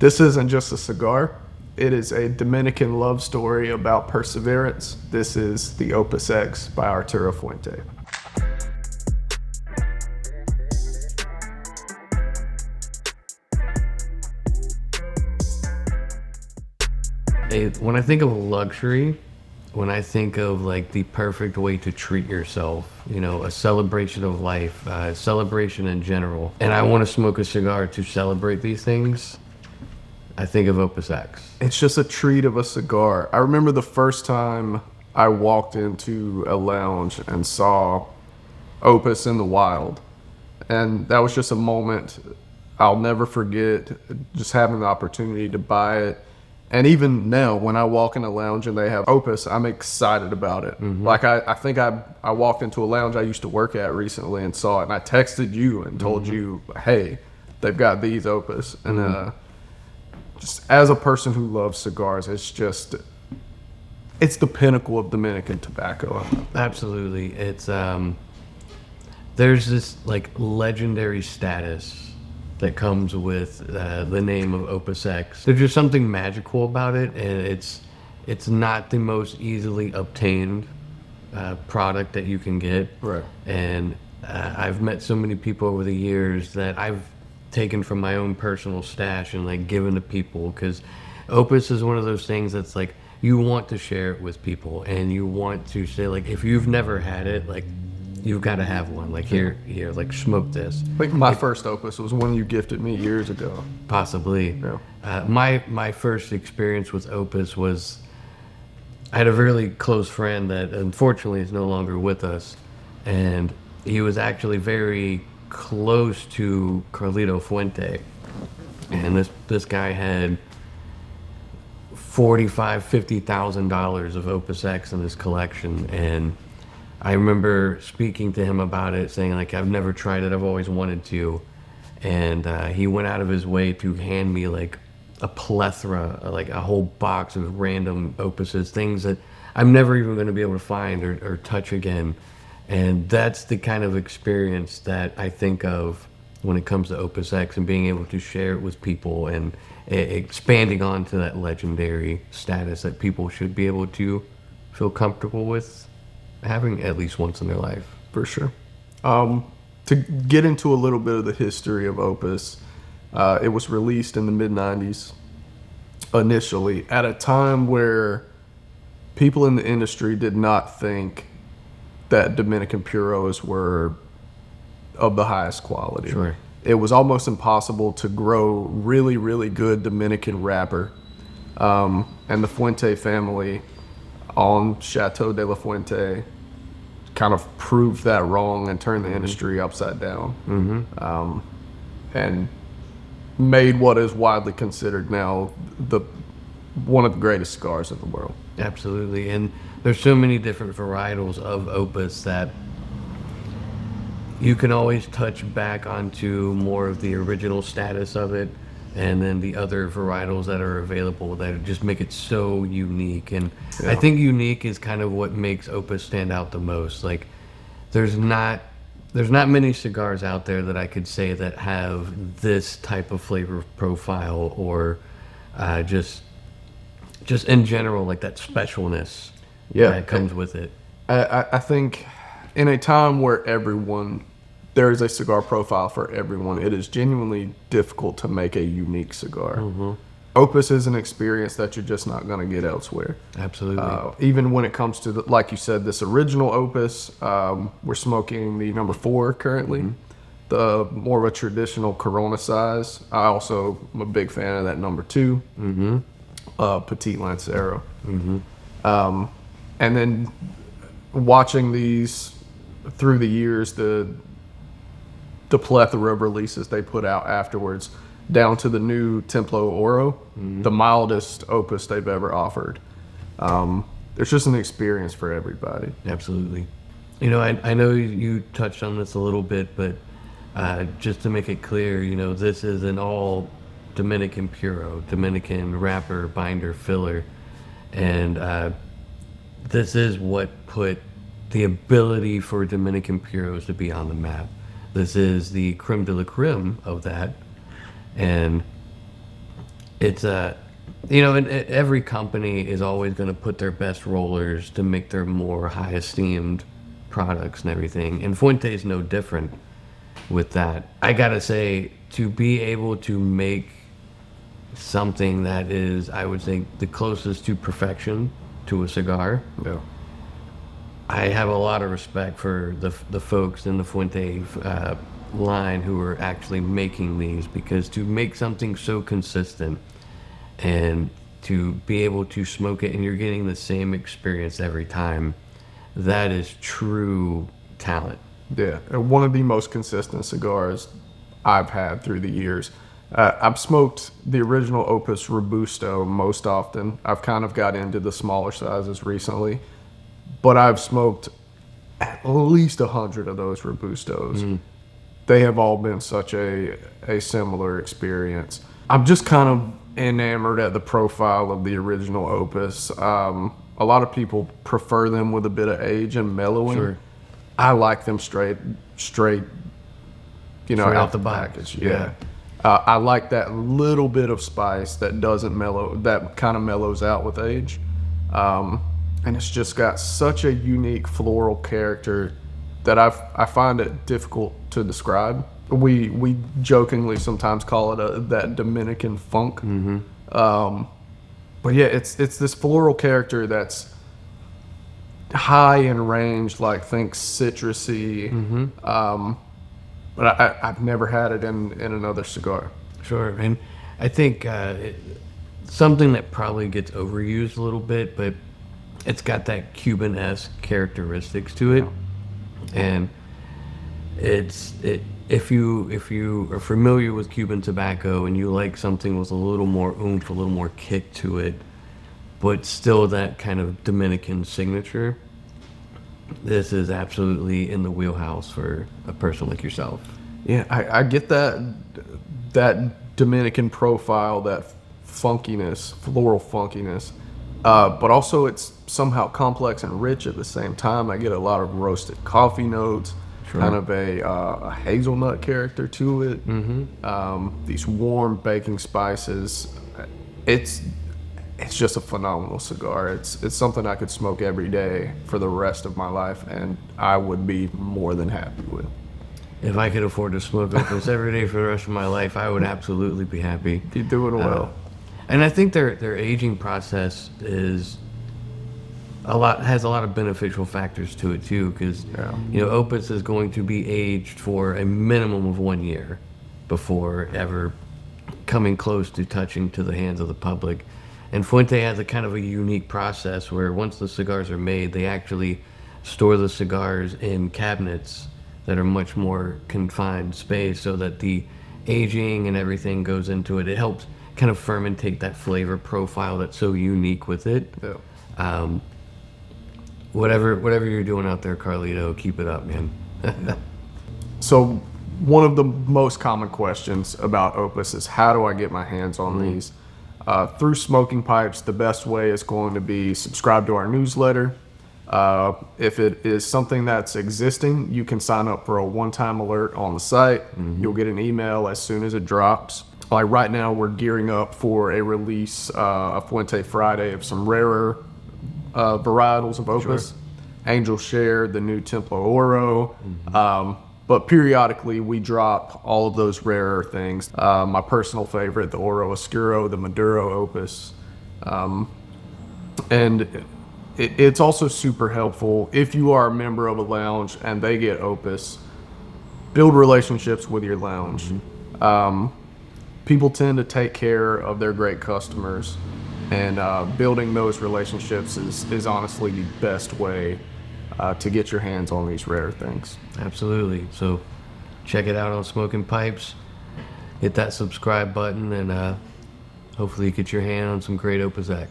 This isn't just a cigar. It is a Dominican love story about perseverance. This is the Opus X by Arturo Fuente. When I think of luxury, when I think of like the perfect way to treat yourself, a celebration of life, celebration in general, and I want to smoke a cigar to celebrate these things, I think of Opus X. It's just a treat of a cigar. I remember the first time I walked into a lounge and saw Opus in the wild. And that was just a moment I'll never forget, just having the opportunity to buy it. And even now, when I walk in a lounge and they have Opus, I'm excited about it. Mm-hmm. Like, I think I walked into a lounge I used to work at recently and saw it, and I texted you and told you, hey, they've got these Opus. And just as a person who loves cigars, it's the pinnacle of Dominican tobacco. Absolutely. It's there's this like legendary status that comes with the name of Opus X. There's just something magical about it, and it's not the most easily obtained product that you can get. Right. And I've met so many people over the years that I've taken from my own personal stash and like given to people, because Opus is one of those things that's like you want to share it with people, and you want to say like, if you've never had it, like you've got to have one. Like here, like smoke this. I think my first Opus was one you gifted me years ago. Possibly. Yeah. My first experience with Opus was, I had a really close friend that unfortunately is no longer with us, and he was actually very close to Arturo Fuente, and this guy had $50,000 of Opus X in his collection, and I remember speaking to him about it, saying like, I've never tried it, I've always wanted to, and he went out of his way to hand me like a plethora, like a whole box of random Opuses, things that I'm never even going to be able to find or touch again. And that's the kind of experience that I think of when it comes to Opus X, and being able to share it with people, and expanding on to that legendary status that people should be able to feel comfortable with having at least once in their life. For sure. To get into a little bit of the history of Opus, it was released in the mid-90s initially, at a time where people in the industry did not think that Dominican Puros were of the highest quality. Sure. It was almost impossible to grow really, really good Dominican wrapper. And the Fuente family on Chateau de la Fuente kind of proved that wrong and turned the industry upside down. Mm-hmm. And made what is widely considered now one of the greatest cigars in the world. Absolutely. And there's so many different varietals of Opus that you can always touch back onto more of the original status of it, and then the other varietals that are available that just make it so unique. And I think unique is kind of what makes Opus stand out the most. Like, there's not many cigars out there that I could say that have this type of flavor profile, or just in general, like that specialness that comes with it. I think in a time where there is a cigar profile for everyone, it is genuinely difficult to make a unique cigar. Mm-hmm. Opus is an experience that you're just not going to get elsewhere. Absolutely. Even when it comes to, like you said, this original Opus, we're smoking the number 4 currently, the more of a traditional Corona size. I also am a big fan of that number 2, Petit Lancero. And then watching these through the years, the plethora of releases they put out afterwards, down to the new Templo Oro, the mildest Opus they've ever offered. There's just an experience for everybody. Absolutely. I know you touched on this a little bit, but just to make it clear, this is an all Dominican Puro, Dominican wrapper, binder, filler, and this is what put the ability for Dominican Puros to be on the map. This is the creme de la creme of that, and It's and every company is always going to put their best rollers to make their more high esteemed products and everything. And Fuente is no different with that. I gotta say, to be able to make something that is, I would say, the closest to perfection to a cigar, Yeah. I have a lot of respect for the folks in the Fuente line who are actually making these, because to make something so consistent and to be able to smoke it and you're getting the same experience every time, that is true talent. Yeah, one of the most consistent cigars I've had through the years. I've smoked the original Opus Robusto most often. I've kind of got into the smaller sizes recently, but I've smoked at least 100 of those Robustos. They have all been such a similar experience. I'm just kind of enamored at the profile of the original Opus. A lot of people prefer them with a bit of age and mellowing. Sure. I like them straight, Straight out the box. package. Yeah. I like that little bit of spice that doesn't mellow, that kind of mellows out with age. And it's just got such a unique floral character that I find it difficult to describe. We jokingly sometimes call it that Dominican funk. But yeah, it's this floral character that's high in range, like think citrusy. But I've never had it in another cigar. Sure, and I think something that probably gets overused a little bit, but it's got that Cuban-esque characteristics to it, and if you are familiar with Cuban tobacco and you like something with a little more oomph, a little more kick to it, but still that kind of Dominican signature, this is absolutely in the wheelhouse for a person like yourself. Yeah, I get that Dominican profile, that funkiness, floral funkiness, but also it's somehow complex and rich at the same time. I get a lot of roasted coffee notes, kind of a hazelnut character to it. These warm baking spices. It's just a phenomenal cigar. It's something I could smoke every day for the rest of my life, and I would be more than happy with. If I could afford to smoke Opus every day for the rest of my life, I would absolutely be happy. You're doing well. And I think their aging process has a lot of beneficial factors to it too, because Opus is going to be aged for a minimum of 1 year before ever coming close to touching to the hands of the public. And Fuente has a kind of a unique process where once the cigars are made, they actually store the cigars in cabinets that are much more confined space, so that the aging and everything goes into it. It helps kind of fermentate that flavor profile that's so unique with it. Yeah. Whatever you're doing out there, Carlito, keep it up, man. So one of the most common questions about Opus is, how do I get my hands on these? Through Smoking Pipes, the best way is going to be subscribe to our newsletter. If it is something that's existing, you can sign up for a one-time alert on the site. You'll get an email as soon as it drops. Like right now, we're gearing up for a release, a Fuente Friday, of some rarer varietals of Opus. Sure. Angel Share, the new Templo Oro. But periodically, we drop all of those rarer things. My personal favorite, the Oro Oscuro, the Maduro Opus. And it's also super helpful if you are a member of a lounge and they get Opus. Build relationships with your lounge. People tend to take care of their great customers, and building those relationships is honestly the best way to get your hands on these rare things. Absolutely. So check it out on Smoking Pipes. Hit that subscribe button, and hopefully you get your hand on some great Opus X.